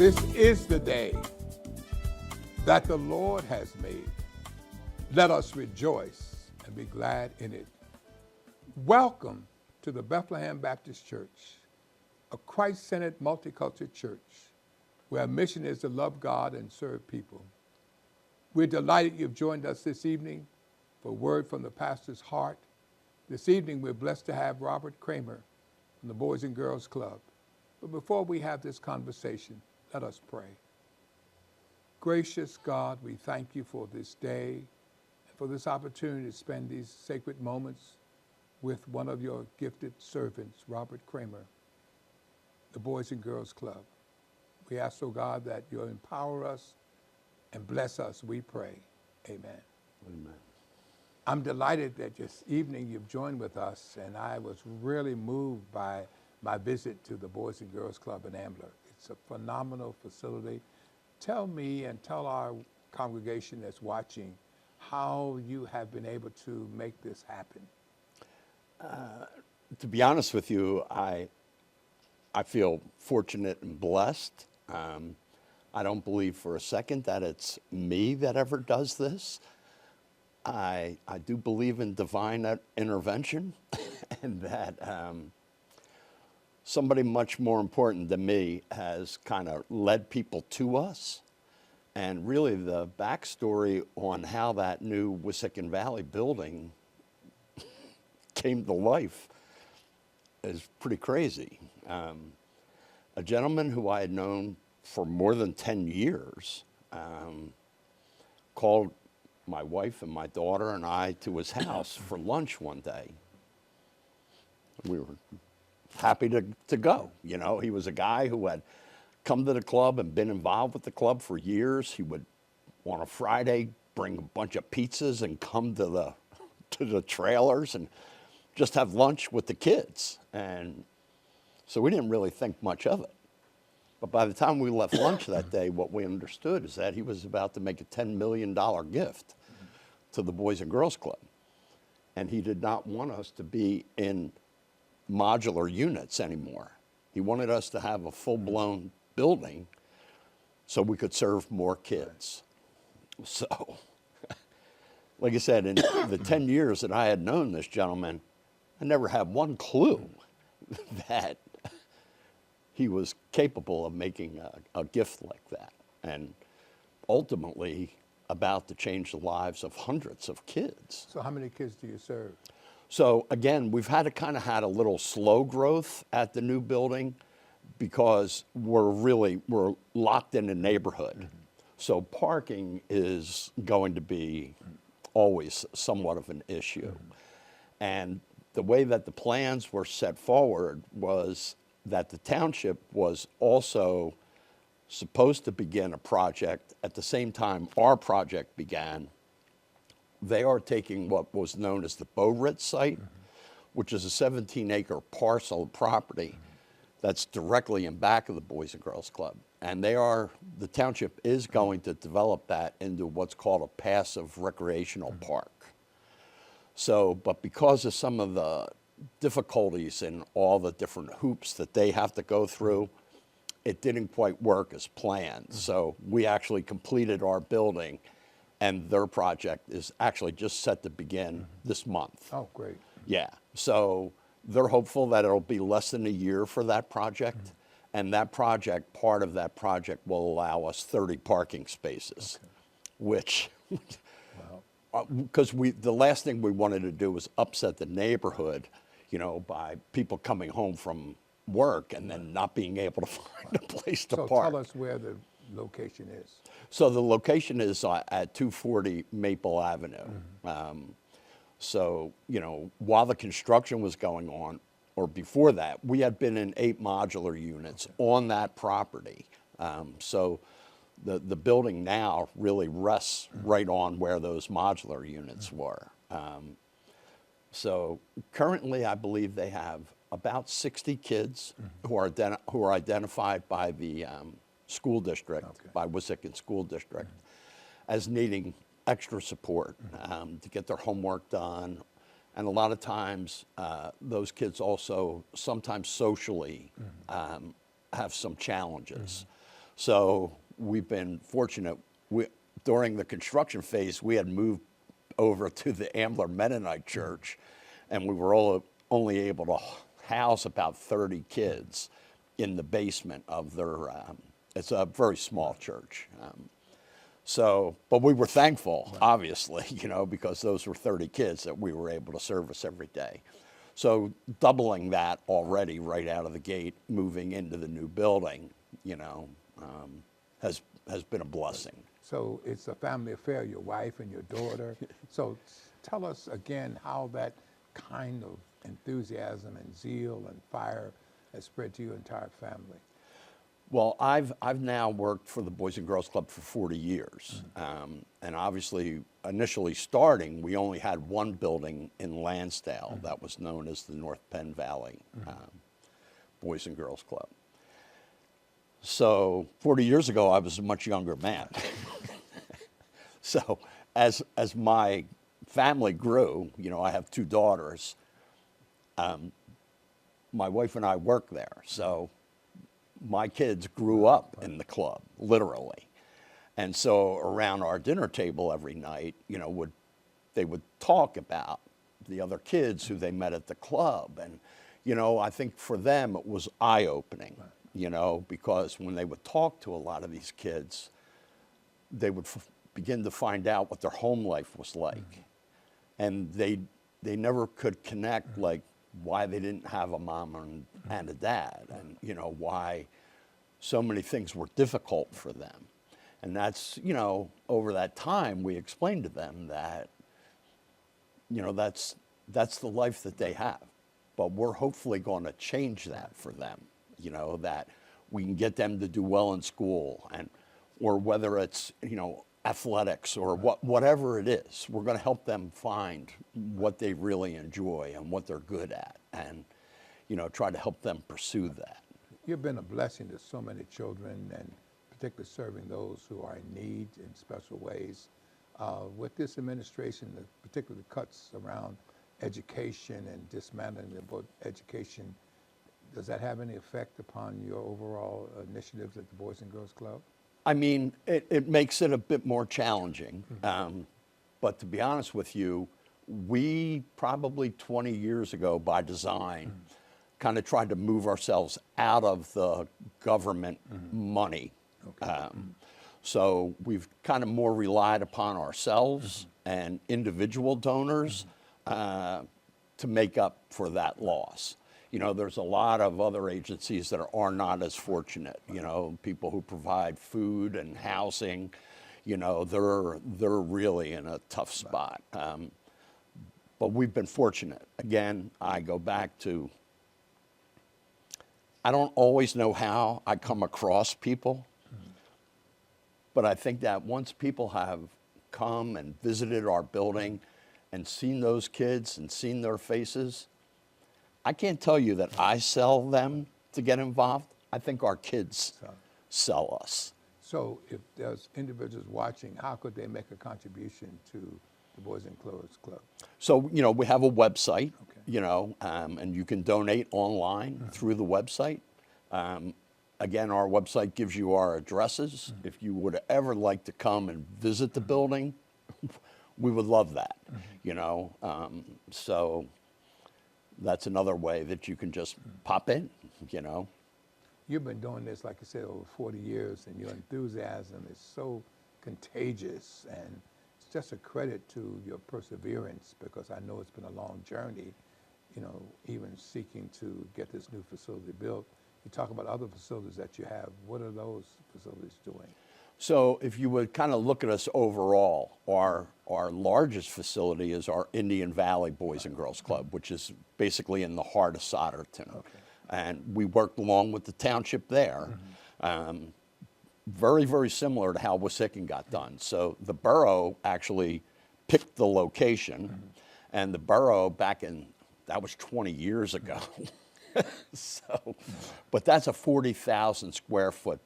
This is the day that the Lord has made. Let us rejoice and be glad in it. Welcome to the Bethlehem Baptist Church, a Christ-centered multicultural church where our mission is to love God and serve people. We're delighted you've joined us this evening for a word from the pastor's heart. This evening, we're blessed to have Robert Kramer from the Boys and Girls Club. But before we have this conversation, let us pray. Gracious God, we thank you for this day and for this opportunity to spend these sacred moments with one of your gifted servants, Robert Kramer, the Boys and Girls Club. We ask, oh God, that you'll empower us and bless us, we pray. Amen. Amen. I'm delighted that this evening you've joined with us, and I was really moved by my visit to the Boys and Girls Club in Ambler. It's a phenomenal facility. Tell me and tell our congregation that's watching how you have been able to make this happen. To be honest with you, I feel fortunate and blessed. I don't believe for a second that it's me that ever does this. I do believe in divine intervention and that somebody much more important than me has kind of led people to us. And really the backstory on how that new Wissahickon Valley building came to life is pretty crazy. A gentleman who I had known for more than 10 years called my wife and my daughter and I to his house for lunch one day. We were happy to go. You know, he was a guy who had come to the club and been involved with the club for years. He would, on a Friday, bring a bunch of pizzas and come to the trailers and just have lunch with the kids. And so we didn't really think much of it. But by the time we left lunch that day, what we understood is that he was about to make a $10 million gift to the Boys and Girls Club. And he did not want us to be in modular units anymore. He wanted us to have a full-blown building so we could serve more kids. So, like I said, in the 10 years that I had known this gentleman, I never had one clue that he was capable of making a gift like that, and ultimately about to change the lives of hundreds of kids. So how many kids do you serve? So again, we've had a little slow growth at the new building because we're locked in a neighborhood. Mm-hmm. So parking is going to be always somewhat of an issue. Mm-hmm. And the way that the plans were set forward was that the township was also supposed to begin a project at the same time our project began. They are taking what was known as the Beaurit site, mm-hmm. which is a 17-acre parcel of property that's directly in back of the Boys and Girls Club. And the township is going to develop that into what's called a passive recreational park. So, but because of some of the difficulties and all the different hoops that they have to go through, it didn't quite work as planned. So we actually completed our building, and their project is actually just set to begin this month. Oh, great. Yeah, so they're hopeful that it'll be less than a year for that project, and that project, part of that project will allow us 30 parking spaces, which, because the last thing we wanted to do was upset the neighborhood, you know, by people coming home from work and then not being able to find a place to park. So tell us where the location is. So the location is at 240 Maple Avenue. So, you know, while the construction was going on, or before that, we had been in 8 modular units on that property. So the building now really rests right on where those modular units were. So currently, I believe they have about 60 kids who are identified by the school district, by Wissahickon School District, as needing extra support to get their homework done. And a lot of times, those kids also sometimes socially have some challenges. So we've been fortunate. During the construction phase, we had moved over to the Ambler Mennonite Church, and we were only able to house about 30 kids in the basement of their, it's a very small church. But we were thankful, obviously, because those were 30 kids that we were able to service every day. So doubling that already right out of the gate, moving into the new building, has been a blessing. So it's a family affair, your wife and your daughter. So tell us again how that kind of enthusiasm and zeal and fire has spread to your entire family. Well, I've now worked for the Boys and Girls Club for 40 years. And obviously, initially starting, we only had one building in Lansdale that was known as the North Penn Valley Boys and Girls Club. So 40 years ago, I was a much younger man. So as my family grew, I have two daughters, my wife and I work there. So my kids grew up in the club, literally. And so around our dinner table every night, they would talk about the other kids who they met at the club. And, I think for them it was eye-opening, because when they would talk to a lot of these kids, they would begin to find out what their home life was like. And they never could connect, like, why they didn't have a mom and a dad, and why so many things were difficult for them. And that's, over that time we explained to them that that's the life that they have, but we're hopefully going to change that for them, that we can get them to do well in school, or whether it's athletics or whatever it is, we're going to help them find what they really enjoy and what they're good at, and try to help them pursue that. You've been a blessing to so many children, and particularly serving those who are in need in special ways. With this administration, particularly the cuts around education and dismantling the education, does that have any effect upon your overall initiatives at the Boys and Girls Club? I mean, it makes it a bit more challenging. But to be honest with you, we probably 20 years ago, by design, kind of tried to move ourselves out of the government money. Okay. So we've kind of more relied upon ourselves and individual donors to make up for that loss. There's a lot of other agencies that are not as fortunate, people who provide food and housing, they're really in a tough spot. But we've been fortunate. Again, I go back to, I don't always know how I come across people, but I think that once people have come and visited our building and seen those kids and seen their faces, I can't tell you that I sell them to get involved. I think our kids sell us. So if there's individuals watching, how could they make a contribution to the Boys and Girls Club? So, we have a website, and you can donate online through the website. Again, our website gives you our addresses. If you would ever like to come and visit the building, we would love that, so that's another way that you can just pop in, You've been doing this, like you said, over 40 years, and your enthusiasm is so contagious, and it's just a credit to your perseverance, because I know it's been a long journey, even seeking to get this new facility built. You talk about other facilities that you have. What are those facilities doing? So if you would kind of look at us overall, our largest facility is our Indian Valley Boys and Girls Club, which is basically in the heart of Solderton. Okay. And we worked along with the township there. Very, very similar to how Wissahickon got done. So the borough actually picked the location, and the borough that was 20 years ago. But that's a 40,000 square foot,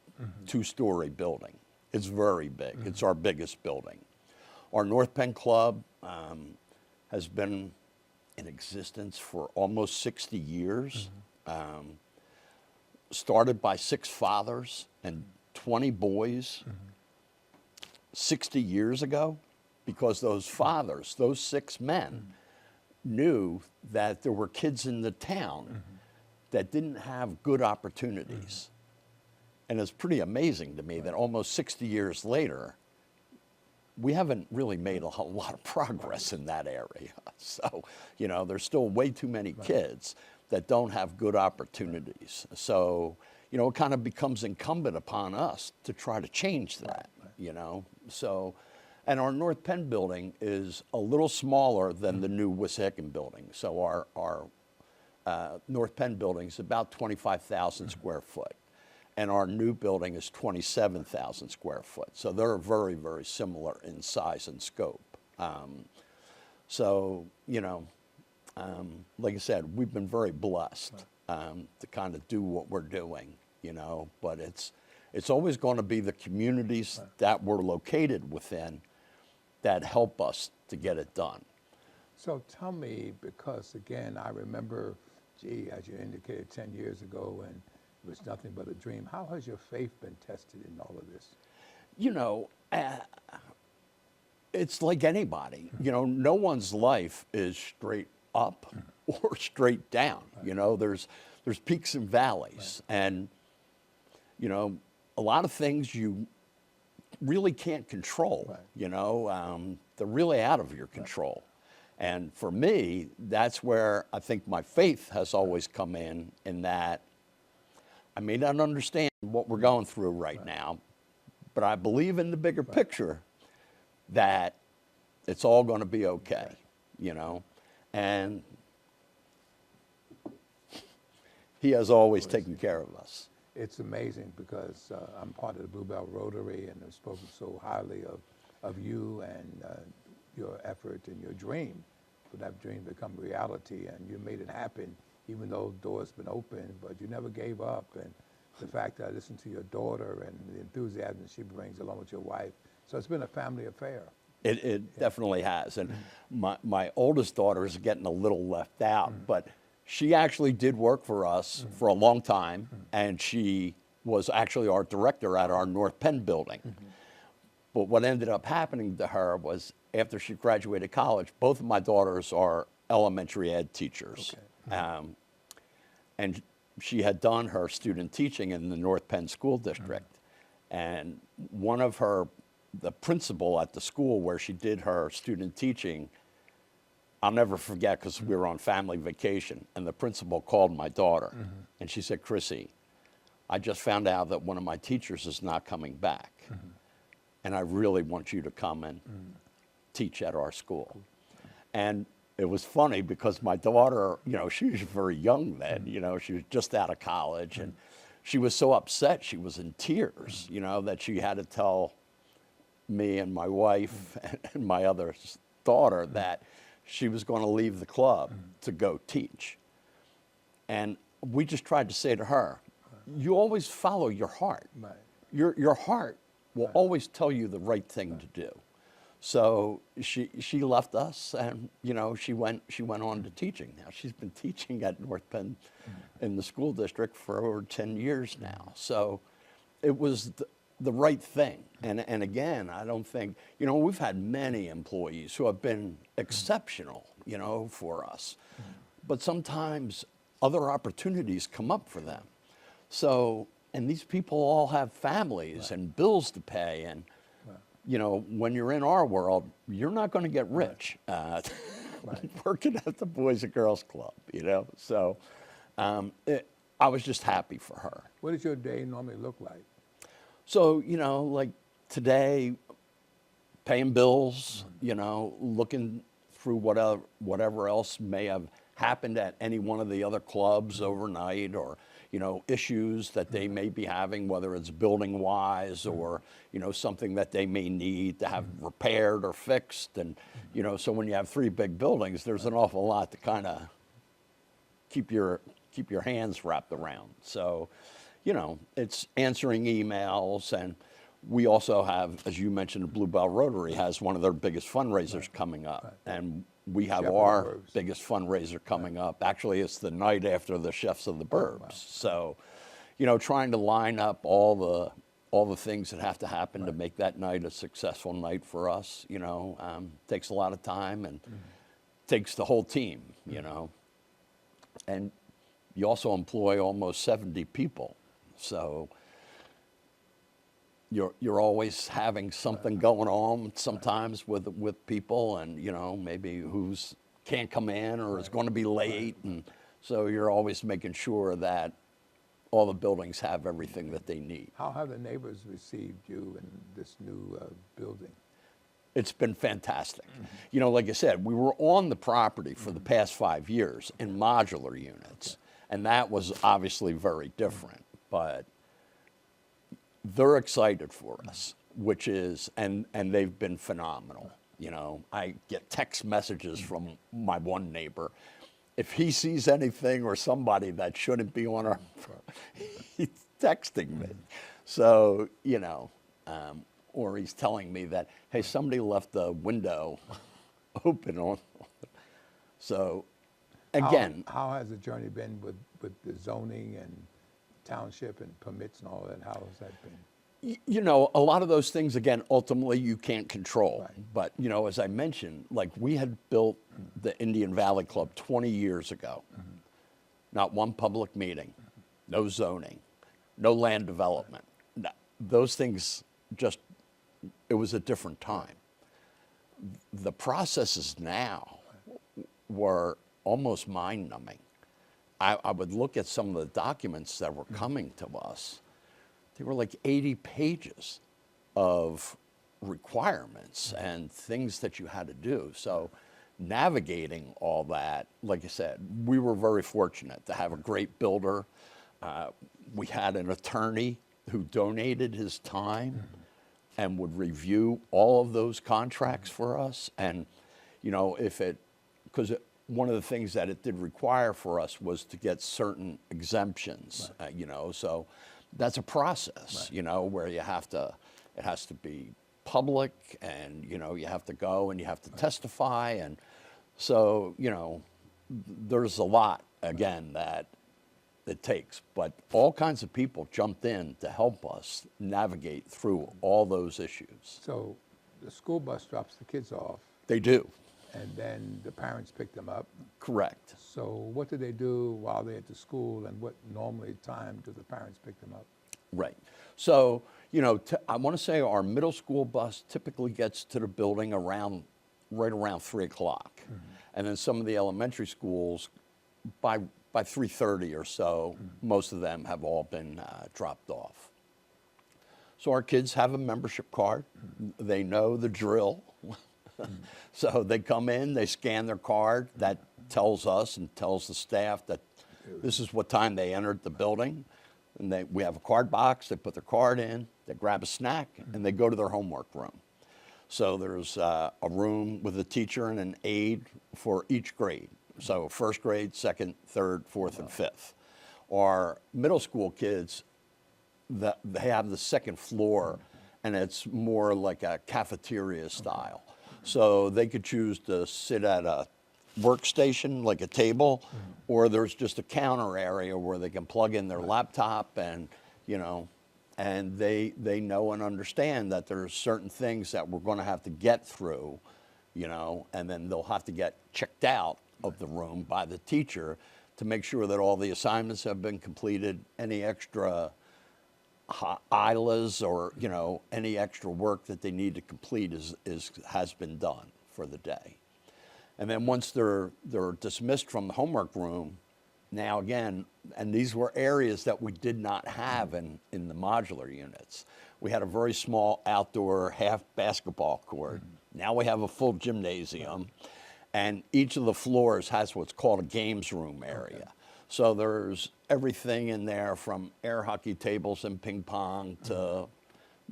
two-story building. It's very big. It's our biggest building. Our North Penn Club has been in existence for almost 60 years. Started by 6 fathers and 20 boys 60 years ago, because those fathers, those 6 men, knew that there were kids in the town that didn't have good opportunities. And it's pretty amazing to me that almost 60 years later, we haven't really made a whole lot of progress in that area. So, you know, there's still way too many kids that don't have good opportunities. So, you know, it kind of becomes incumbent upon us to try to change that, you know. So, and our North Penn building is a little smaller than the new Wissahickon building. So our North Penn building is about 25,000 square foot. And our new building is 27,000 square foot. So they're very, very similar in size and scope. So, you know, like I said, we've been very blessed to kind of do what we're doing, you know, but it's always going to be the communities that we're located within that help us to get it done. So tell me, because again, I remember, gee, as you indicated 10 years ago, and it was nothing but a dream. How has your faith been tested in all of this? You know, it's like anybody. You know, no one's life is straight up or straight down. You know, there's peaks and valleys. And, you know, a lot of things you really can't control, you know. They're really out of your control. And for me, that's where I think my faith has always come in that I may not understand what we're going through right now, but I believe in the bigger picture that it's all going to be okay, you know. And he has always taken care of us. It's amazing because I'm part of the Bluebell Rotary and have spoken so highly of you and your effort and your dream for that dream to become reality, and you made it happen. Even though doors been open, but you never gave up. And the fact that I listened to your daughter and the enthusiasm she brings along with your wife. So it's been a family affair. It definitely has. And my oldest daughter is getting a little left out, but she actually did work for us for a long time, and she was actually our director at our North Penn building. But what ended up happening to her was after she graduated college, both of my daughters are elementary ed teachers. And she had done her student teaching in the North Penn School District. And one of the principal at the school where she did her student teaching, I'll never forget because we were on family vacation, and the principal called my daughter and she said, "Chrissy, I just found out that one of my teachers is not coming back. And I really want you to come and teach at our school." And it was funny because my daughter, you know, she was very young then, you know, she was just out of college, and she was so upset, she was in tears, you know, that she had to tell me and my wife and my other daughter that she was going to leave the club to go teach. And we just tried to say to her, you always follow your heart. Your heart will always tell you the right thing to do. So she left us, and you know, she went on to teaching. Now she's been teaching at North Penn in the school district for over 10 years now. So it was the right thing. And again, I don't think, you know, we've had many employees who have been exceptional, you know, for us. But sometimes other opportunities come up for them. So, and these people all have families and bills to pay, and you know, when you're in our world, you're not going to get rich working at the Boys and Girls Club, you know. So I was just happy for her. What does your day normally look like? So, you know, like today, paying bills, you know, looking through whatever else may have happened at any one of the other clubs overnight, or you know, issues that they may be having, whether it's building wise or, you know, something that they may need to have repaired or fixed. And, you know, so when you have 3 big buildings, there's an awful lot to kind of keep your hands wrapped around. So, you know, it's answering emails, and we also have, as you mentioned, the Bluebell Rotary has one of their biggest fundraisers coming up. And we have our biggest fundraiser coming up. Actually, it's the night after the Chefs of the Burbs. So, you know, trying to line up all all the things that have to happen to make that night a successful night for us, takes a lot of time and takes the whole team, And you also employ almost 70 people. So you're always having something going on sometimes with people, and maybe who's can't come in or is going to be late, and so you're always making sure that all the buildings have everything that they need. How have the neighbors received you in this new building? It's been fantastic. Like I said, we were on the property for the past 5 years in modular units, and that was obviously very different, but they're excited for us, which is, and they've been phenomenal. I get text messages from my one neighbor. If he sees anything or somebody that shouldn't be on our, he's texting me. So, or he's telling me that, hey, somebody left the window open on. So, again. How has the journey been with the zoning and township and permits and all that? How has that been? A lot of those things, again, ultimately you can't control. Right. But, as I mentioned, like we had built the Indian Valley Club 20 years ago. Not one public meeting, no zoning, no land development. Those things just, it was a different time. The processes now were almost mind-numbing. I would look at some of the documents that were coming to us. They were like 80 pages of requirements and things that you had to do. So navigating all that, like I said, we were very fortunate to have a great builder. We had an attorney who donated his time and would review all of those contracts for us. And, because one of the things that it did require for us was to get certain exemptions, so that's a process, where you have to, it has to be public, and, you have to go and you have to testify. And so, there's a lot, again, that it takes. But all kinds of people jumped in to help us navigate through all those issues. So the school bus drops the kids off. They do. And then the parents pick them up. Correct. So what do they do while they're at the school, and what normally time do the parents pick them up? Right. So, I want to say our middle school bus typically gets to the building right around 3 o'clock. And then some of the elementary schools, by 3:30 or so, most of them have all been dropped off. So our kids have a membership card. They know the drill. So they come in, they scan their card. That tells us and tells the staff that this is what time they entered the building. And we have a card box. They put their card in, they grab a snack, and they go to their homework room. So there's a room with a teacher and an aide for each grade. So first grade, second, third, fourth, and fifth. Our middle school kids, they have the second floor, and it's more like a cafeteria style. So they could choose to sit at a workstation, like a table, or there's just a counter area where they can plug in their laptop, and and they know and understand that there's certain things that we're going to have to get through, and then they'll have to get checked out of the room by the teacher to make sure that all the assignments have been completed. Any extra ILAs or any extra work that they need to complete has been done for the day. And then once they're dismissed from the homework room, now again, and these were areas that we did not have in the modular units. We had a very small outdoor half basketball court. Now we have a full gymnasium, and each of the floors has what's called a games room area. Okay. So there's everything in there from air hockey tables and ping pong to,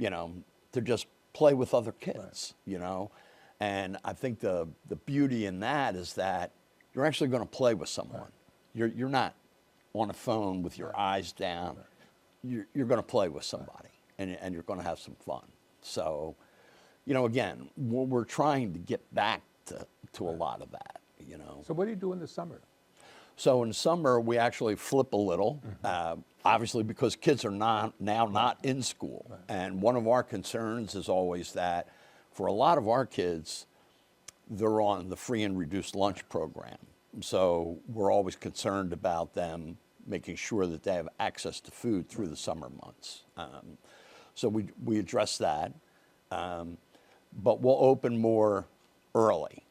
to just play with other kids, And I think the beauty in that is that you're actually going to play with someone. You're not on a phone with your eyes down. You're going to play with somebody, and you're going to have some fun. So, again, we're trying to get back to a lot of that, So what do you do in the summer? So in summer, we actually flip a little, obviously because kids are not in school. Right. And one of our concerns is always that for a lot of our kids, they're on the free and reduced lunch program. So we're always concerned about them making sure that they have access to food through the summer months. So we address that, but we'll open more early.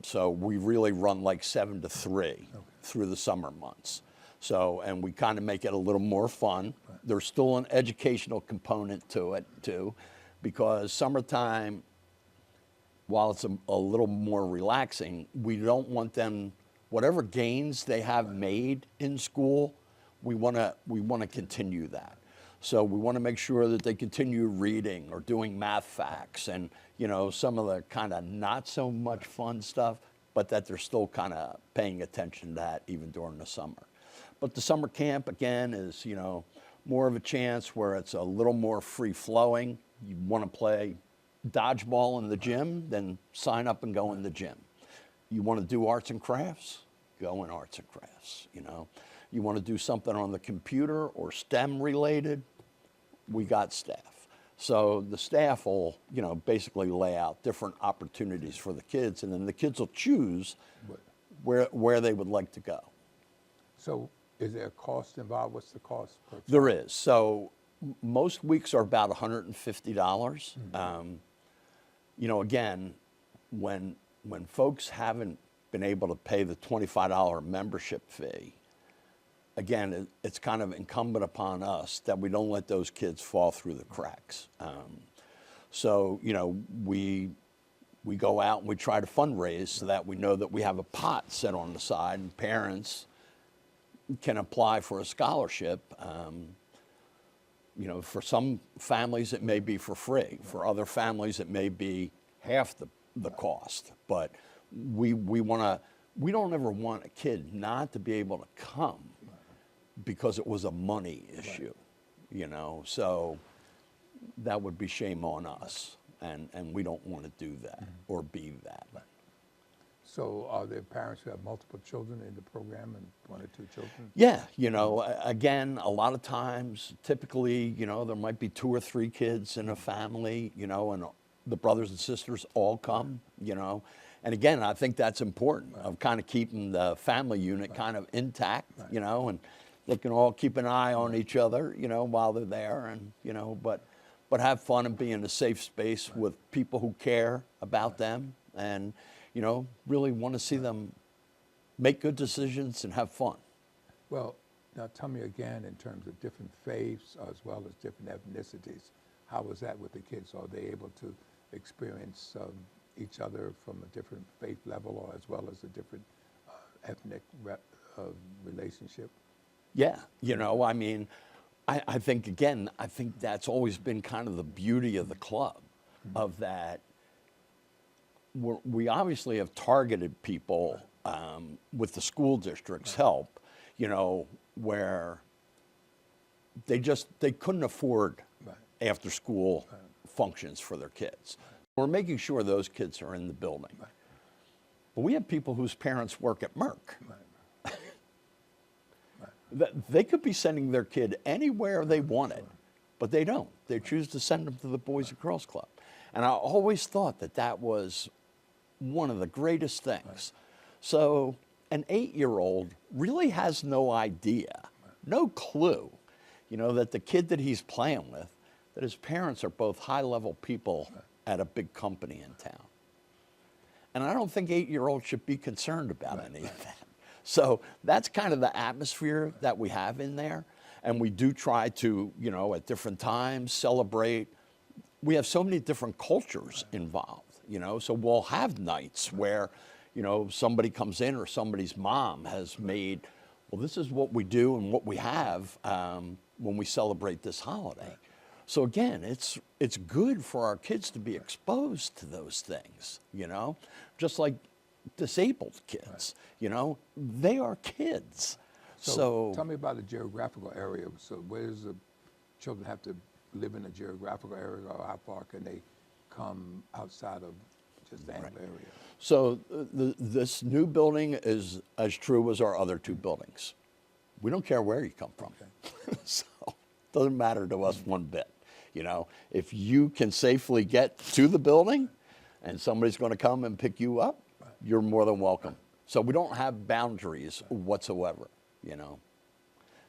So we really run like 7 to 3 through the summer months. So, and we kind of make it a little more fun. There's still an educational component to it too, because summertime, while it's a little more relaxing, we don't want them, whatever gains they have made in school, we want to continue that. So we want to make sure that they continue reading or doing math facts and, you know, some of the kind of not so much fun stuff, but that they're still kind of paying attention to that even during the summer. But the summer camp, again, is, you know, more of a chance where it's a little more free flowing. You want to play dodgeball in the gym, then sign up and go in the gym. You want to do arts and crafts? Go in arts and crafts, you know. You want to do something on the computer or STEM related? We got staff. So the staff will, you know, basically lay out different opportunities for the kids, and then the kids will choose where they would like to go. So is there a cost involved? What's the cost per child? There is. So most weeks are about $150. You know, again, when folks haven't been able to pay the $25 membership fee, again, it's kind of incumbent upon us that we don't let those kids fall through the cracks. So, you know, we go out and we try to fundraise so that we know that we have a pot set on the side and parents can apply for a scholarship. You know, for some families it may be for free. For other families it may be half the cost. But we don't ever want a kid not to be able to come because it was a money issue, you know. So that would be shame on us, and we don't want to do that or be that. So are there parents who have multiple children in the program and 1 or 2 children? Yeah, you know, again, a lot of times, typically, you know, there might be 2 or 3 kids in a family, you know, and the brothers and sisters all come, you know. And again, I think that's important of kind of keeping the family unit kind of intact, you know, and they can all keep an eye on each other, you know, while they're there, and, you know, but have fun and be in a safe space with people who care about them and, you know, really want to see them make good decisions and have fun. Well, now tell me again, in terms of different faiths as well as different ethnicities, how was that with the kids? Are they able to experience each other from a different faith level, or as well as a different ethnic relationship? Yeah, you know, I mean, I think, again, I think that's always been kind of the beauty of the club, of that we obviously have targeted people with the school district's help, you know, where they couldn't afford after school functions for their kids. We're making sure those kids are in the building. But we have people whose parents work at Merck. They could be sending their kid anywhere they wanted, but they don't. They choose to send them to the Boys and Girls Club. And I always thought that that was one of the greatest things. So an 8-year-old really has no idea, no clue, you know, that the kid that he's playing with, that his parents are both high-level people at a big company in town. And I don't think 8-year-olds should be concerned about any of that. So that's kind of the atmosphere that we have in there. And we do try to, you know, at different times celebrate. We have so many different cultures involved, you know, so we'll have nights where, you know, somebody comes in or somebody's mom has made, well, this is what we do and what we have when we celebrate this holiday. So again, it's good for our kids to be exposed to those things, you know, just like disabled kids, you know, they are kids. So tell me about the geographical area. So where does the children have to live in a geographical area, or how far can they come outside of just the Anglo area. So this new building is as true as our other two buildings. We don't care where you come from. Okay. So it doesn't matter to us one bit. You know, if you can safely get to the building and somebody's going to come and pick you up, you're more than welcome. So we don't have boundaries whatsoever, you know.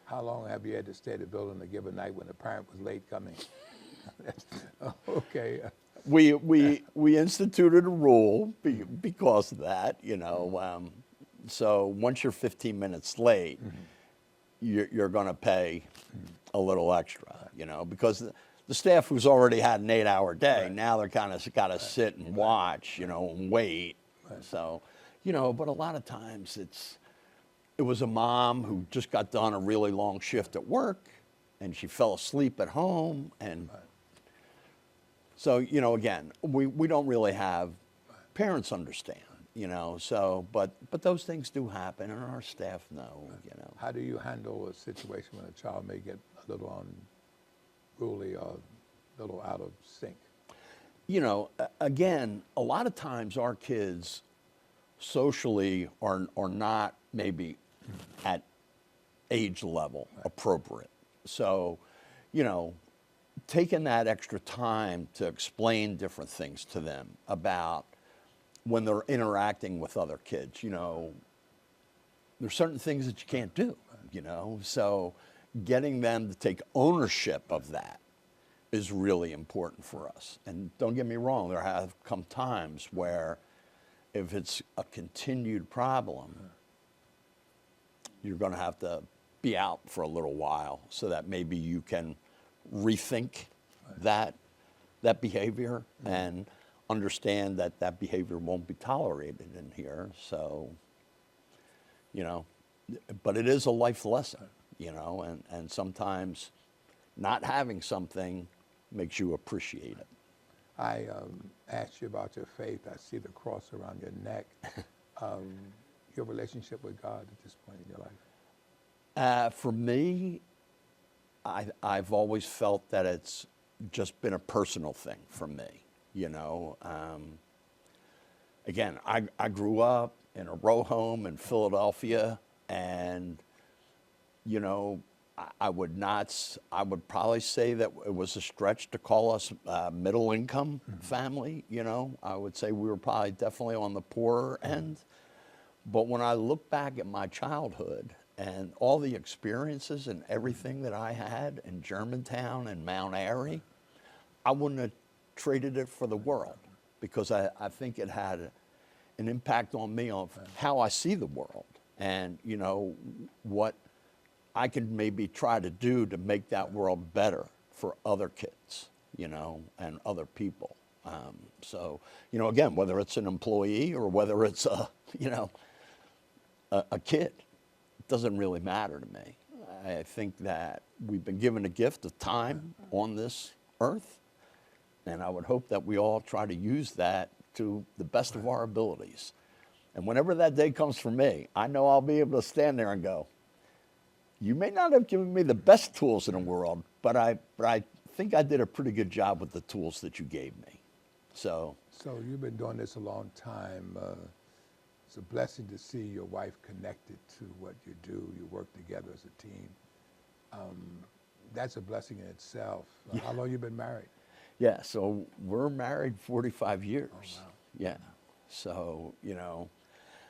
How long have you had to stay at the building to give a night when the parent was late coming? Okay. We instituted a rule because of that, you know. So once you're 15 minutes late, you're going to pay a little extra, you know, because the staff who's already had an 8-hour day, now they're kind of got to sit and watch, you know, and wait. So, you know, but a lot of times it was a mom who just got done a really long shift at work and she fell asleep at home. And so, you know, again, we don't really have, parents understand, you know, so, but those things do happen and our staff know, you know. How do you handle a situation when a child may get a little unruly or a little out of sync? You know, again, a lot of times our kids socially are not maybe at age level appropriate. So, you know, taking that extra time to explain different things to them about when they're interacting with other kids, you know, there's certain things that you can't do, you know, so getting them to take ownership of that is really important for us. And don't get me wrong, there have come times where if it's a continued problem, you're going to have to be out for a little while so that maybe you can rethink that behavior and understand that that behavior won't be tolerated in here. So, you know, but it is a life lesson, you know, and sometimes not having something makes you appreciate it. I asked you about your faith. I see the cross around your neck. Your relationship with God at this point in your life? For me, I've always felt that it's just been a personal thing for me, you know. Again, I grew up in a row home in Philadelphia, and, you know, I would probably say that it was a stretch to call us a middle income family, you know. I would say we were probably definitely on the poorer end. But when I look back at my childhood and all the experiences and everything that I had in Germantown and Mount Airy, I wouldn't have traded it for the world, because I think it had an impact on me of how I see the world and, you know, what I can maybe try to do to make that world better for other kids, you know, and other people. So, you know, again, whether it's an employee or whether it's you know, a kid, it doesn't really matter to me. I think that we've been given a gift of time on this earth, and I would hope that we all try to use that to the best of our abilities. And whenever that day comes for me, I know I'll be able to stand there and go, you may not have given me the best tools in the world, but I think I did a pretty good job with the tools that you gave me. So you've been doing this a long time. It's a blessing to see your wife connected to what you do. You work together as a team. That's a blessing in itself. How long you been married? Yeah, so we're married 45 years. Oh, wow. Yeah. So, you know,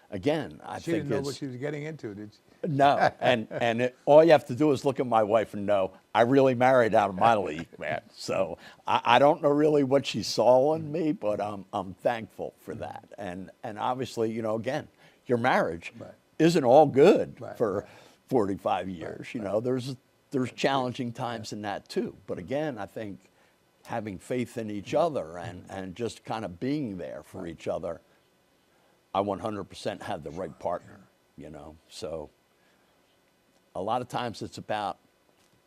again, I She think didn't know what she was getting into, did she? No, and all you have to do is look at my wife and know I really married out of my league, man. So I don't know really what she saw in me, but I'm thankful for that. And obviously, you know, again, your marriage isn't all good for 45 years. You know, there's challenging times in that too. But again, I think having faith in each other and just kind of being there for each other, I 100% had the right partner, you know. So a lot of times it's about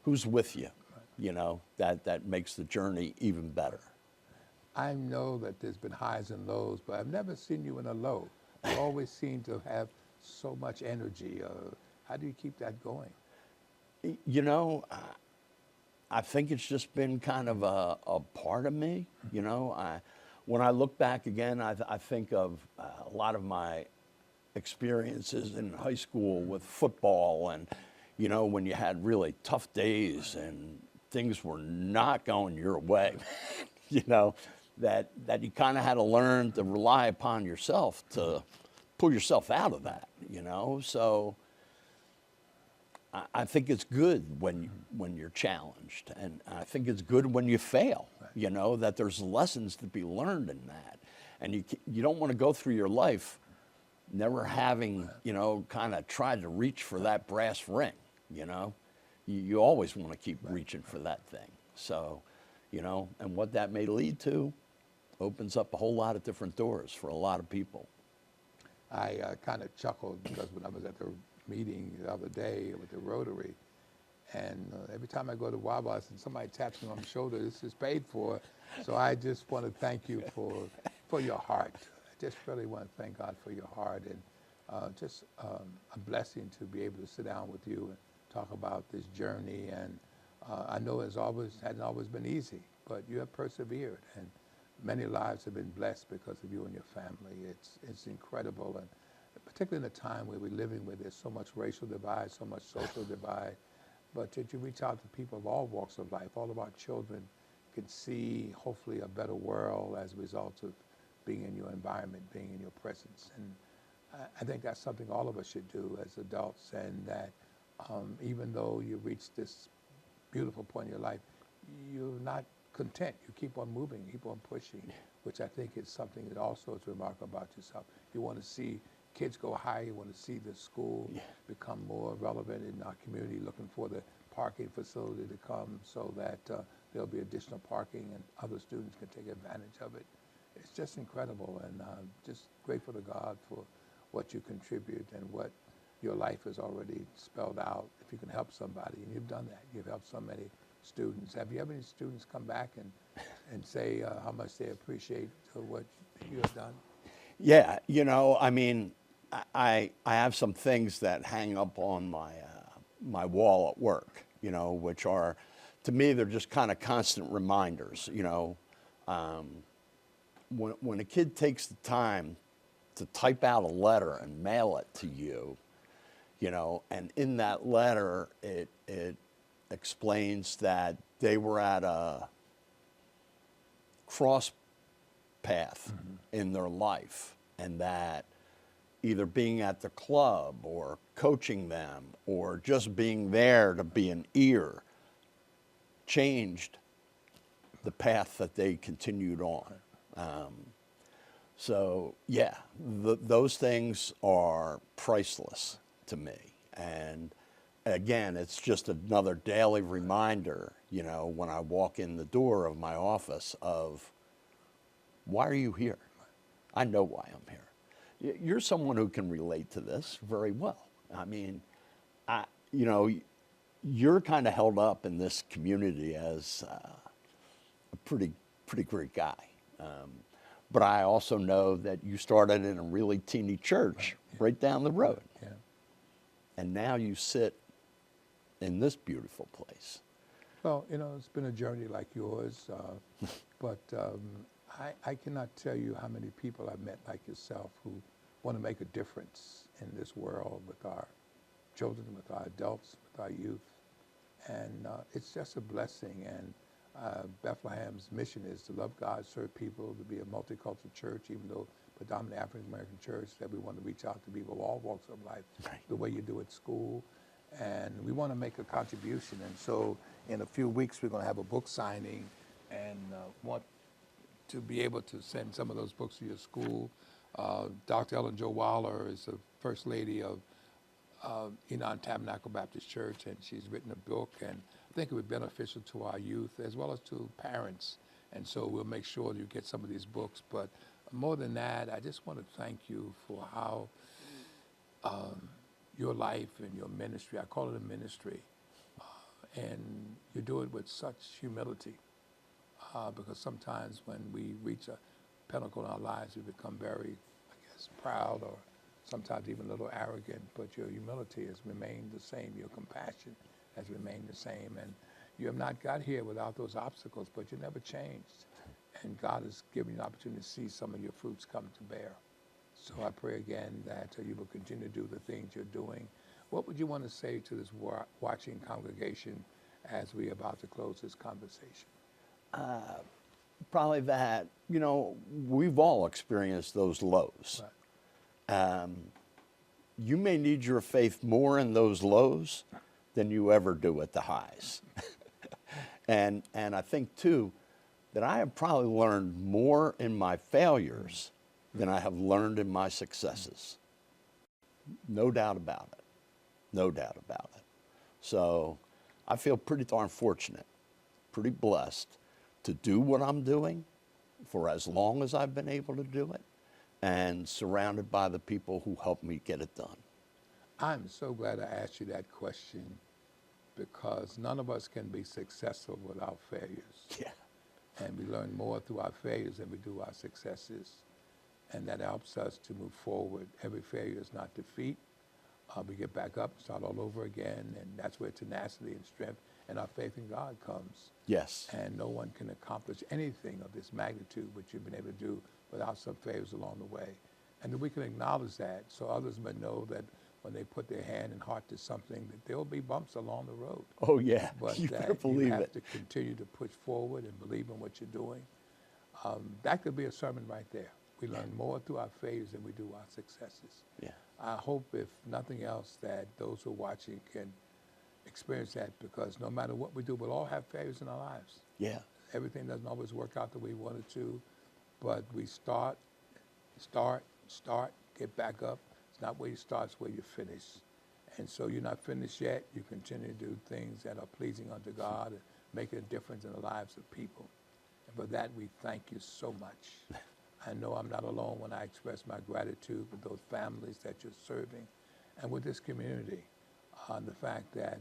who's with you, you know, that makes the journey even better. I know that there's been highs and lows, but I've never seen you in a low. You always seem to have so much energy. How do you keep that going? You know, I think it's just been kind of a part of me. You know, when I look back again, I think of a lot of my experiences in high school with football, and you know, when you had really tough days and things were not going your way, you know, that you kind of had to learn to rely upon yourself to pull yourself out of that, you know. So I think it's good when you're challenged, and I think it's good when you fail, you know, that there's lessons to be learned in that. And you don't want to go through your life never having, you know, kind of tried to reach for that brass ring, you know. You always want to keep reaching for that thing. So, you know, and what that may lead to opens up a whole lot of different doors for a lot of people. I kind of chuckled because when I was at the meeting the other day with the Rotary, and every time I go to Waba's and somebody taps me on the shoulder, this is paid for. So I just want to thank you for your heart. I just really want to thank God for your heart, and just a blessing to be able to sit down with you and talk about this journey. And I know it hasn't always been easy, but you have persevered, and many lives have been blessed because of you and your family. It's incredible, and particularly in a time where we're living where there's so much racial divide, so much social divide, but that you reach out to people of all walks of life. All of our children can see, hopefully, a better world as a result of being in your environment, being in your presence. And I think that's something all of us should do as adults, and that even though you reach this beautiful point in your life, you're not content. You keep on moving, keep on pushing, which I think is something that also is remarkable about yourself. You want to see kids go higher. You want to see the school become more relevant in our community, looking for the parking facility to come so that there'll be additional parking and other students can take advantage of it. It's just incredible, and just grateful to God for what you contribute and what your life has already spelled out. If you can help somebody, and you've done that. You've helped so many students. Have you ever any students come back and say how much they appreciate what you have done? Yeah, you know, I mean, I have some things that hang up on my wall at work, you know, which are, to me, they're just kind of constant reminders, you know. When a kid takes the time to type out a letter and mail it to you, you know, and in that letter it explains that they were at a cross path in their life, and that either being at the club or coaching them or just being there to be an ear changed the path that they continued on. So yeah, those things are priceless to me. And again, it's just another daily reminder, you know, when I walk in the door of my office of, why are you here? I know why I'm here. You're someone who can relate to this very well. I mean, you know, you're kind of held up in this community as a pretty great guy. But I also know that you started in a really teeny church right down the road. Yeah. And now you sit in this beautiful place. Well, you know, it's been a journey like yours, but I cannot tell you how many people I've met like yourself who want to make a difference in this world with our children, with our adults, with our youth. And it's just a blessing. And Bethlehem's mission is to love God, serve people, to be a multicultural church, even though predominantly African-American church, that we want to reach out to people of all walks of life, the way you do at school. And we want to make a contribution. And so in a few weeks, we're going to have a book signing, and want to be able to send some of those books to your school. Dr. Ellen Jo Waller is the First Lady of Enon Tabernacle Baptist Church, and she's written a book, and I think it would be beneficial to our youth as well as to parents. And so we'll make sure you get some of these books. But more than that, I just want to thank you for how your life and your ministry, I call it a ministry, and you do it with such humility, because sometimes when we reach a pinnacle in our lives, we become very, I guess, proud, or sometimes even a little arrogant, but your humility has remained the same. Your compassion has remained the same. And you have not got here without those obstacles, but you never changed. And God has given you an opportunity to see some of your fruits come to bear. So I pray again that you will continue to do the things you're doing. What would you want to say to this watching congregation as we're about to close this conversation? Probably that, we've all experienced those lows. Right. You may need your faith more in those lows than you ever do at the highs. and I think, too, that I have probably learned more in my failures than I have learned in my successes. No doubt about it. No doubt about it. So I feel pretty darn fortunate, pretty blessed to do what I'm doing for as long as I've been able to do it, and surrounded by the people who help me get it done. I'm so glad I asked you that question, because none of us can be successful without failures. Yeah. And we learn more through our failures than we do our successes. And that helps us to move forward. Every failure is not defeat. We get back up, start all over again, and that's where tenacity and strength and our faith in God comes. Yes. And no one can accomplish anything of this magnitude, which you've been able to do, without some failures along the way. And that we can acknowledge that, so others may know that when they put their hand and heart to something, that there will be bumps along the road. Oh, yeah. But You that better believe you have it. to continue to push forward and believe in what you're doing. That could be a sermon right there. We learn more through our failures than we do our successes. Yeah. I hope, if nothing else, that those who are watching can experience that, because no matter what we do, we'll all have failures in our lives. Yeah. Everything doesn't always work out the way we want it to, but we start, get back up. It's not where you start, it's where you finish. And so you're not finished yet. You continue to do things that are pleasing unto God and making a difference in the lives of people. And for that, we thank you so much. I know I'm not alone when I express my gratitude for those families that you're serving and with this community. The fact that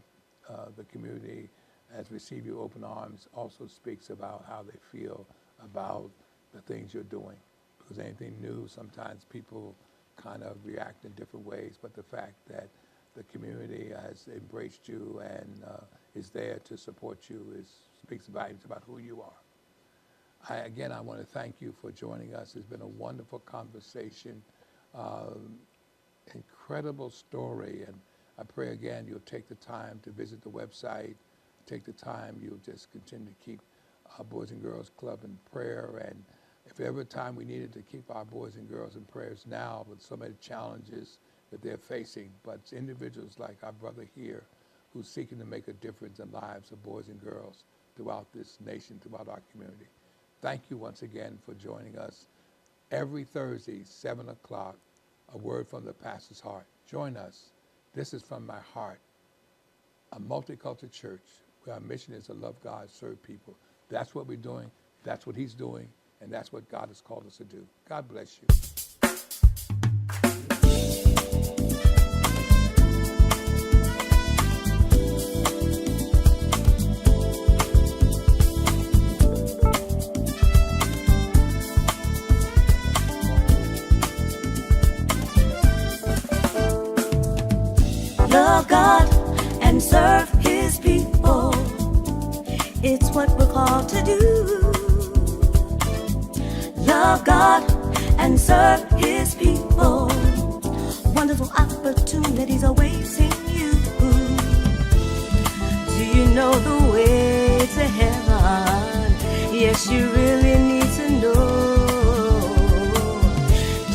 the community has received you open arms also speaks about how they feel about the things you're doing. Because anything new, sometimes people kind of react in different ways, but the fact that the community has embraced you and is there to support you speaks volumes about who you are. Again, I want to thank you for joining us. It's been a wonderful conversation, incredible story, and I pray again you'll take the time to visit the website, take the time, you'll just continue to keep our Boys and Girls Club in prayer, and if ever time we needed to keep our boys and girls in prayers now with so many challenges that they're facing, but it's individuals like our brother here who's seeking to make a difference in the lives of boys and girls throughout this nation, throughout our community. Thank you once again for joining us. Every Thursday, 7 o'clock, a word from the pastor's heart. Join us. This is from my heart, a multicultural church where our mission is to love God, serve people. That's what we're doing. That's what he's doing. And that's what God has called us to do. God bless you. Love God and serve his people. It's what we're called to do. Love God and serve his people. Wonderful opportunities awaiting you. Do you know the way to heaven? Yes, you really need to know.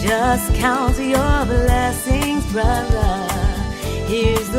Just count your blessings, brother. Here's the